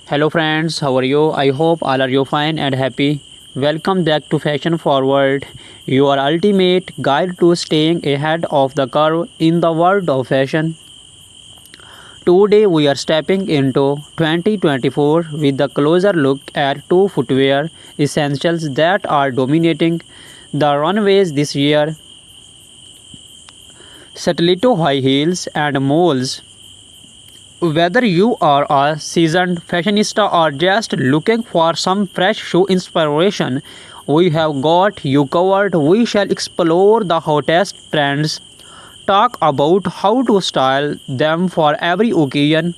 Hello friends, how are you? I hope all are you fine and happy. Welcome back to Fashion Forward, your ultimate guide to staying ahead of the curve in the world of fashion. Today we are stepping into 2024 with a closer look at two footwear essentials that are dominating the runways this year: stiletto high heels and moles. Whether you are a seasoned fashionista or just looking for some fresh shoe inspiration, we have got you covered. We shall explore the hottest trends, talk about how to style them for every occasion,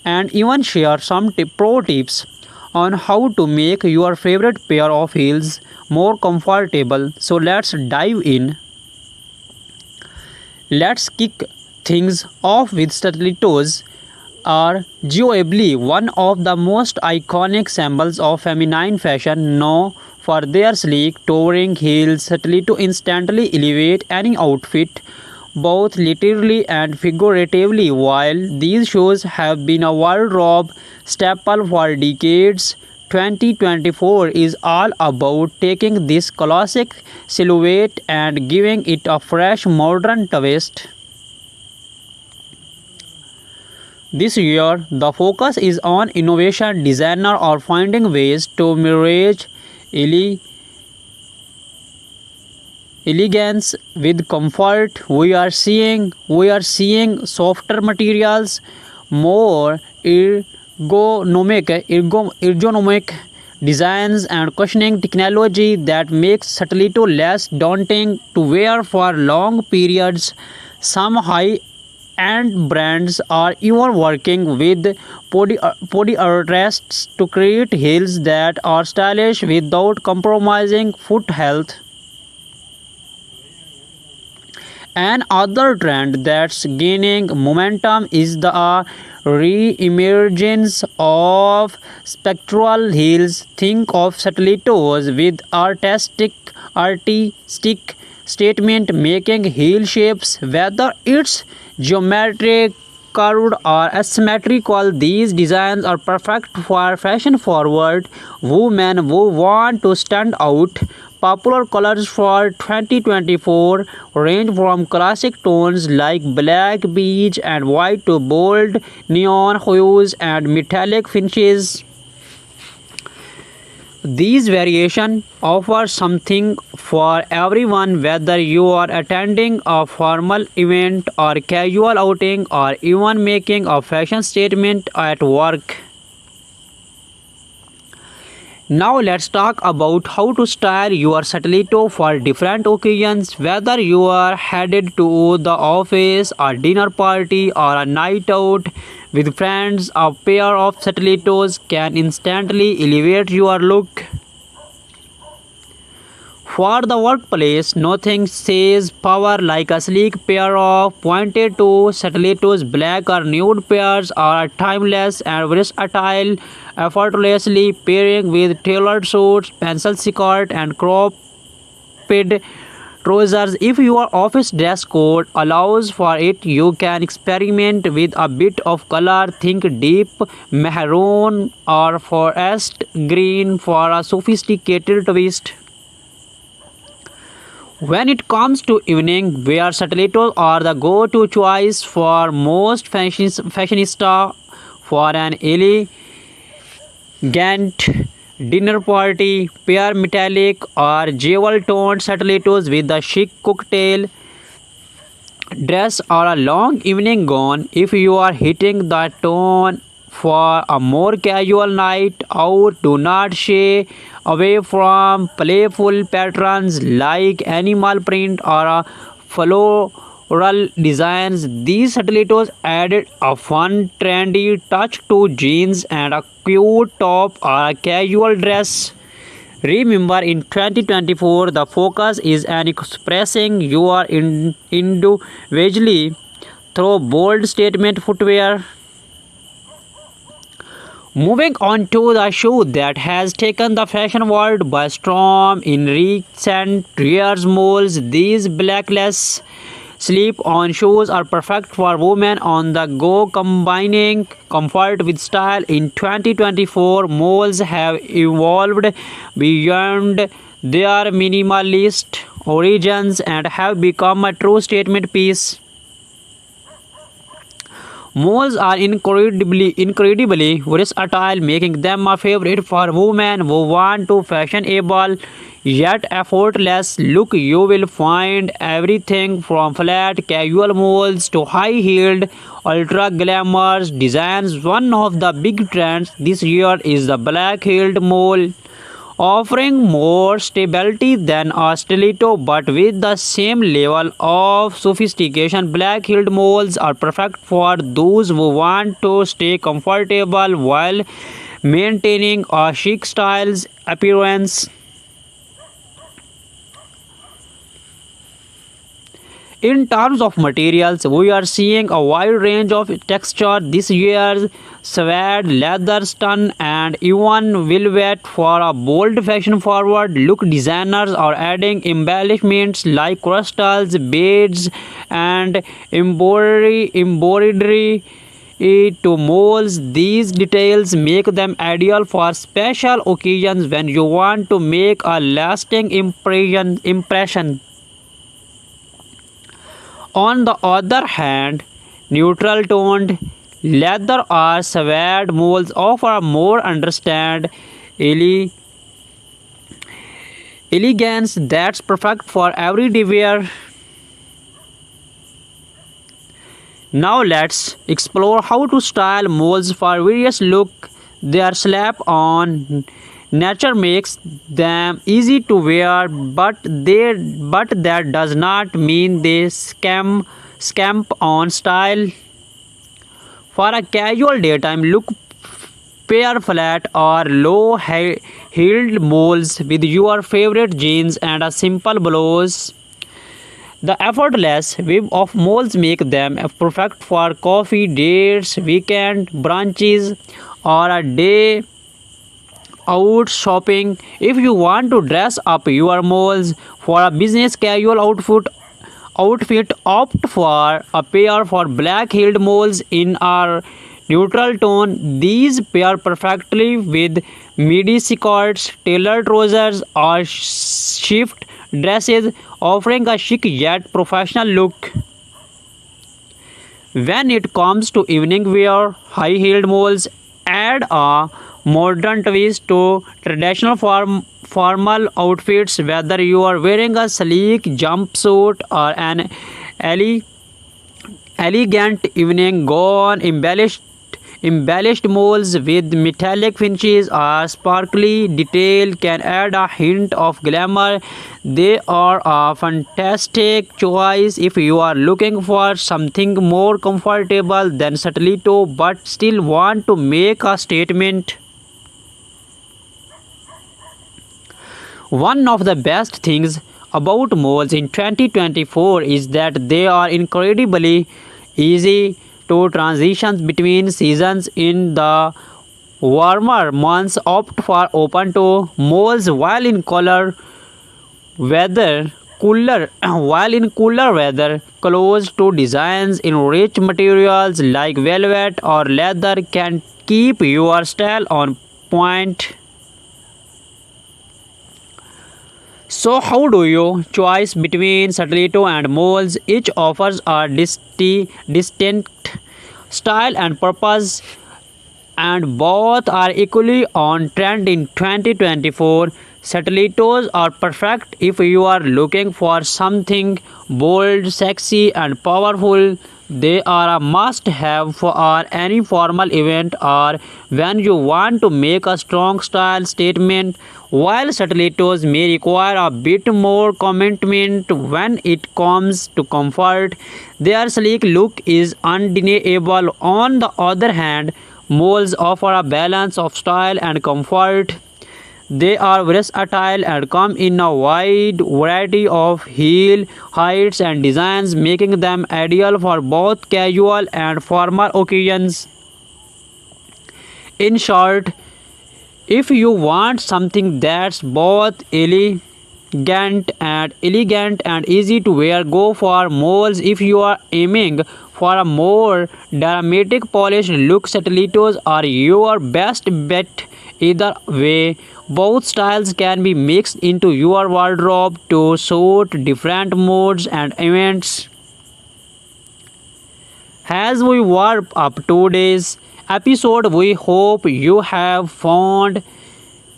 and even share some pro tips on how to make your favorite pair of heels more comfortable. So let's dive in. Let's kick things off with stilettos are arguably one of the most iconic symbols of feminine fashion, known for their sleek, towering heels. Stiletto instantly elevate any outfit, both literally and figuratively. While these shoes have been a wardrobe staple for decades, 2024 is all about taking this classic silhouette and giving it a fresh modern twist. This year, the focus is on innovation, designer, or finding ways to merge ele- elegance with comfort. We are seeing softer materials, more ergonomic designs, and cushioning technology that makes stiletto less daunting to wear for long periods. Some high and brands are even working with podiatrists to create heels that are stylish without compromising foot health. Another trend that's gaining momentum is the re-emergence of spectral heels. Think of stilettos with artistic statement making heel shapes, whether it's geometric, curved, or asymmetrical. These designs are perfect for fashion forward women who want to stand out. Popular colors for 2024 range from classic tones like black, beige, and white to bold neon hues and metallic finishes. These variations offer something for everyone, whether you are attending a formal event or casual outing or even making a fashion statement at work. Now let's talk about how to style your stiletto for different occasions. Whether you are headed to the office, a dinner party, or a night out with friends, a pair of stilettos can instantly elevate your look. For the workplace, nothing says power like a sleek pair of pointed toe stilettos. Black or nude pairs are timeless and versatile, effortlessly pairing with tailored suits, pencil skirt, and cropped trousers. If your office dress code allows for it, you can experiment with a bit of color. Think deep maroon or forest green for a sophisticated twist. When it comes to evening wear, stilettos are the go-to choice for most fashionista for an elegant dinner party. Pair metallic or jewel-toned stilettos with a chic cocktail dress or a long evening gown. If you are hitting the tone for a more casual night out, do not shy away from playful patterns like animal print or a floral designs. These stilettos added a fun, trendy touch to jeans and a cute top or a casual dress. Remember, in 2024, the focus is on expressing your individually through bold statement footwear. Moving on to the shoe that has taken the fashion world by storm in recent years, moles. These blackless slip-on shoes are perfect for women on the go, combining comfort with style. In 2024, malls have evolved beyond their minimalist origins and have become a true statement piece. Malls are incredibly versatile, making them a favorite for women who want to fashionable yet effortless look. You will find everything from flat casual malls to high-heeled ultra glamorous designs. One of the big trends this year is the black-heeled mall, offering more stability than a stiletto but with the same level of sophistication. Black-heeled malls are perfect for those who want to stay comfortable while maintaining a chic styles appearance. In terms of materials, we are seeing a wide range of texture this year: suede, leather, stun, and even velvet for a bold fashion-forward look. Designers are adding embellishments like crystals, beads, and embroidery to molds. These details make them ideal for special occasions when you want to make a lasting impression. On the other hand, neutral toned leather or suede molds offer a more understand elegance that's perfect for everyday wear. Now let's explore how to style molds for various look. Their slap on nature makes them easy to wear, but that does not mean they scamp on style. For a casual daytime look, pair flat or low-heeled molds with your favorite jeans and a simple blouse. The effortless web of molds make them perfect for coffee dates, weekend brunches, or a day out shopping. If you want to dress up your molds for a business casual outfit, opt for a pair for black-heeled molds in a neutral tone. These pair perfectly with midi skirts, tailored trousers, or shift dresses, offering a chic yet professional look. When it comes to evening wear, high-heeled molds add a modern twist to traditional formal outfits. Whether you are wearing a sleek jumpsuit or an elegant evening gown, embellished molds with metallic finishes or sparkly detail can add a hint of glamour. They are a fantastic choice if you are looking for something more comfortable than stiletto but still want to make a statement. One of the best things about malls in 2024 is that they are incredibly easy to transition between seasons. In the warmer months, opt for open toe malls, while in cooler weather, close to designs in rich materials like velvet or leather can keep your style on point. So how do you choose between stiletto and molds? Each offers a distinct style and purpose, and both are equally on trend in 2024. Stilettos are perfect if you are looking for something bold, sexy, and powerful. They are a must-have for any formal event or when you want to make a strong style statement. While stilettos may require a bit more commitment when it comes to comfort, their sleek look is undeniable. On the other hand, molds offer a balance of style and comfort. They are versatile and come in a wide variety of heel heights and designs, making them ideal for both casual and formal occasions. In short, if you want something that's both and elegant and easy to wear. Go for moles if you are aiming for a more dramatic polished look. Stilettos are your best bet. Either way, both styles can be mixed into your wardrobe to suit different moods and events. As we wrap up today's episode, we hope you have found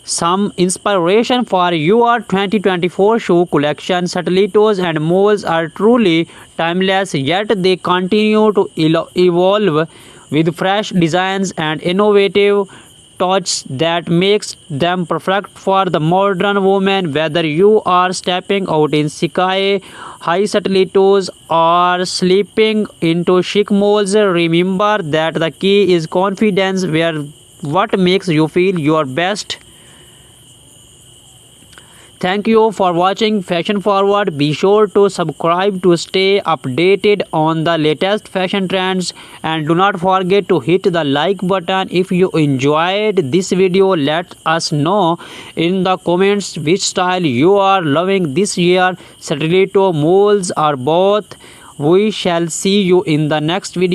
some inspiration for your 2024 shoe collection. Stilettos and moles are truly timeless, yet they continue to evolve with fresh designs and innovative touch that makes them perfect for the modern woman. Whether you are stepping out in sky high stilettos or slipping into chic moles, remember that the key is confidence. Wear what makes you feel your best. Thank you for watching Fashion Forward. Be sure to subscribe to stay updated on the latest fashion trends, and do not forget to hit the like button if you enjoyed this video. Let us know in the comments which style you are loving this year, stiletto, moles or both. We shall see you in the next video.